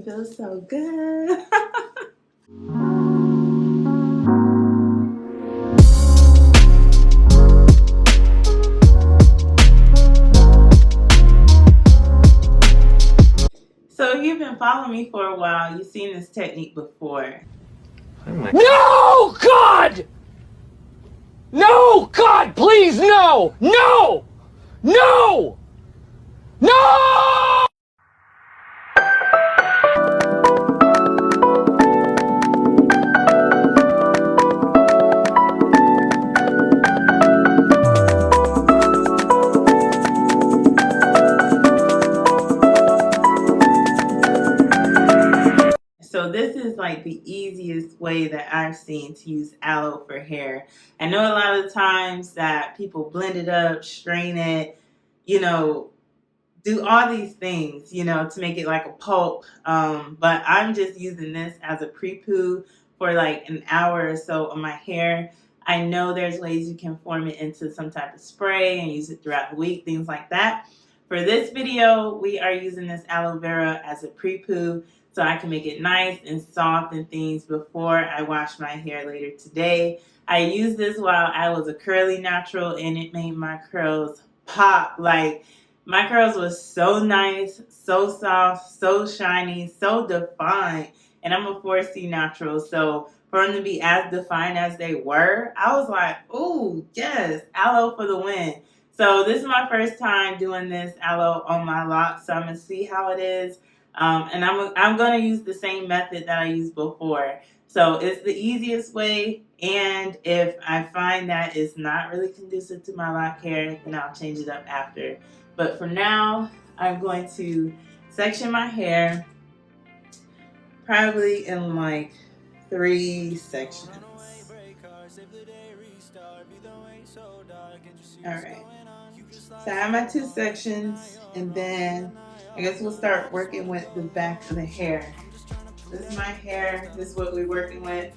it feels so good. So if you've been following me for a while, you've seen this technique before. No, God! No, God, please, no! No! No! No! So this is like the easiest way that I've seen to use aloe for hair. I know a lot of times that people blend it up, strain it, do all these things, to make it like a pulp. But I'm just using this as a pre-poo for like an hour or so on my hair. I know there's ways you can form it into some type of spray and use it throughout the week, things like that. For this video, we are using this aloe vera as a pre-poo so I can make it nice and soft and things before I wash my hair later today. I used this while I was a curly natural and it made my curls pop. Like, my curls was so nice, so soft, so shiny, so defined. And I'm a 4C natural, so for them to be as defined as they were, I was like, ooh, yes, aloe for the win. So this is my first time doing this aloe on my locks, so I'm going to see how it is. And I'm going to use the same method that I used before. So it's the easiest way, and if I find that it's not really conducive to my lock hair, then I'll change it up after. But for now, I'm going to section my hair probably in like 3 sections. Alright, so I have my 2 sections, and then I guess we'll start working with the back of the hair. This is my hair, this is what we're working with.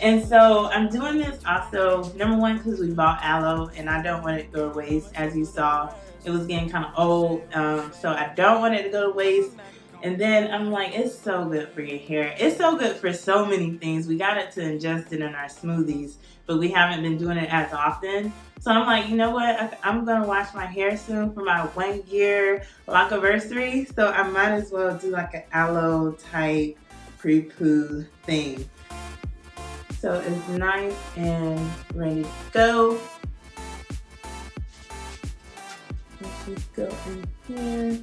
And so I'm doing this also, number one, because we bought aloe and I don't want it to go to waste. As you saw, it was getting kind of old, so I don't want it to go to waste. And then I'm like, it's so good for your hair. It's so good for so many things. We got it to ingest it in our smoothies, but we haven't been doing it as often. So I'm like, you know what? I'm going to wash my hair soon for my 1-year lockiversary. So I might as well do like an aloe type pre-poo thing. So it's nice and ready to go. Let's just go in here.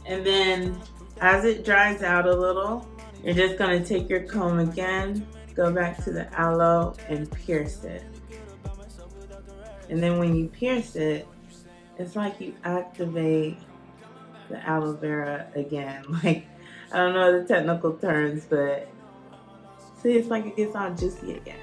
And then as it dries out a little, you're just going to take your comb again, go back to the aloe and pierce it. And then when you pierce it, it's like you activate the aloe vera again. Like, I don't know the technical terms, but see, it's like it gets all juicy again.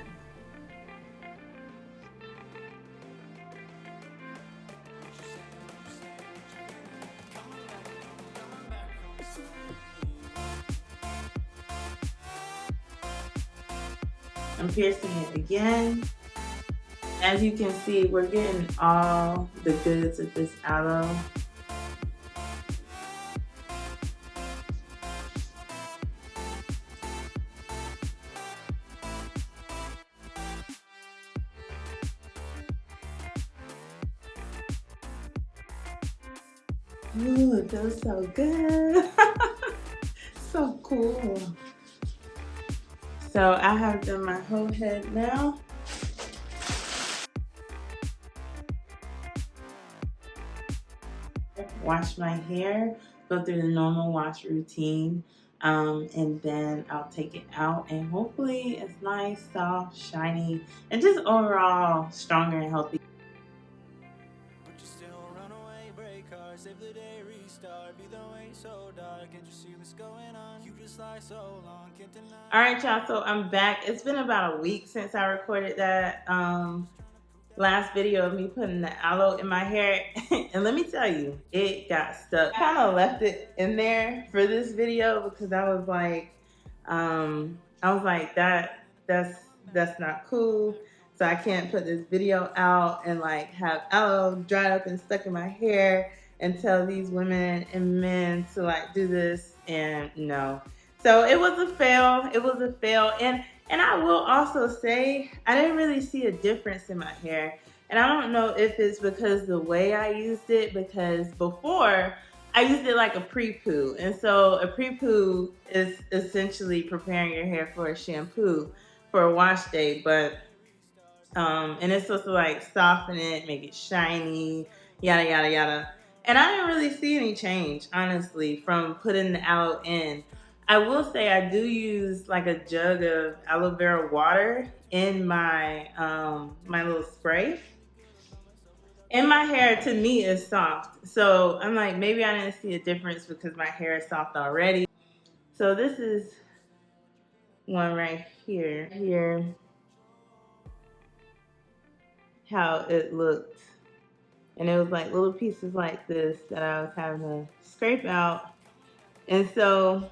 I'm piercing it again. As you can see, we're getting all the goods of this aloe. Ooh, it feels so good. So cool. So I have done my whole head now. Wash my hair, go through the normal wash routine, and then I'll take it out and hopefully it's nice, soft, shiny, and just overall stronger and healthy. Alright y'all, so I'm back. It's been about a week since I recorded that last video of me putting the aloe in my hair. And let me tell you, it got stuck. I kind of left it in there for this video because I was like that's that's not cool. So I can't put this video out and like have aloe dried up and stuck in my hair and tell these women and men to like do this, and no. So it was a fail. It was a fail. And I will also say I didn't really see a difference in my hair. And I don't know if it's because the way I used it, because before I used it like a pre-poo. And so a pre-poo is essentially preparing your hair for a shampoo for a wash day, but and it's supposed to like soften it, make it shiny, yada yada yada. And I didn't really see any change, honestly, from putting the aloe in. I will say I do use like a jug of aloe vera water in my my little spray. And my hair to me is soft. So I'm like, maybe I didn't see a difference because my hair is soft already. So this is one right here. Here, how it looked. And it was like little pieces like this that I was having to scrape out. And so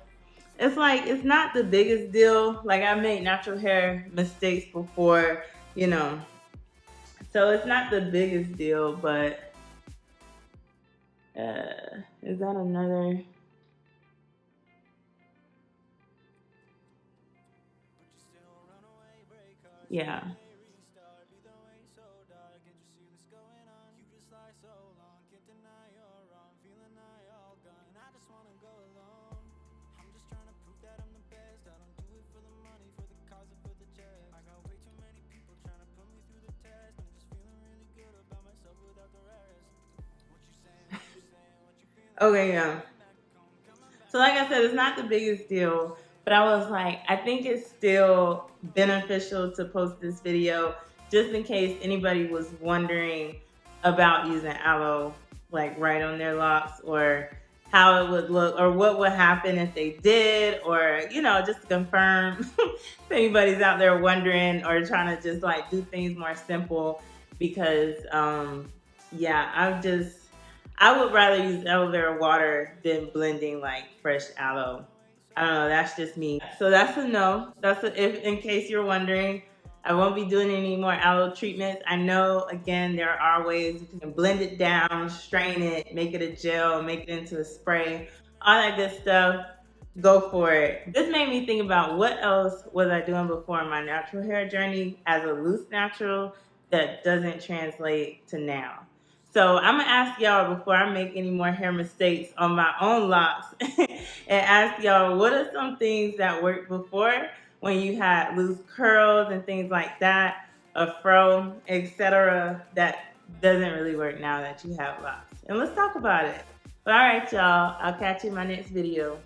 it's like, it's not the biggest deal. Like I made natural hair mistakes before, you know. So it's not the biggest deal, but is that another? Yeah. Okay, yeah. So like I said, it's not the biggest deal, but I was like, I think it's still beneficial to post this video just in case anybody was wondering about using aloe like right on their locks, or how it would look, or what would happen if they did, or you know, just to confirm if anybody's out there wondering or trying to just like do things more simple, because yeah, I would rather use aloe vera water than blending like fresh aloe. I don't know. That's just me. So that's a no. That's a, if in case you're wondering, I won't be doing any more aloe treatments. I know again there are ways you can blend it down, strain it, make it a gel, make it into a spray, all that good stuff. Go for it. This made me think about what else was I doing before in my natural hair journey as a loose natural that doesn't translate to now. So I'm gonna ask y'all before I make any more hair mistakes on my own locks and ask y'all, what are some things that worked before when you had loose curls and things like that, a fro, etc., that doesn't really work now that you have locks? And let's talk about it. But all right, y'all, I'll catch you in my next video.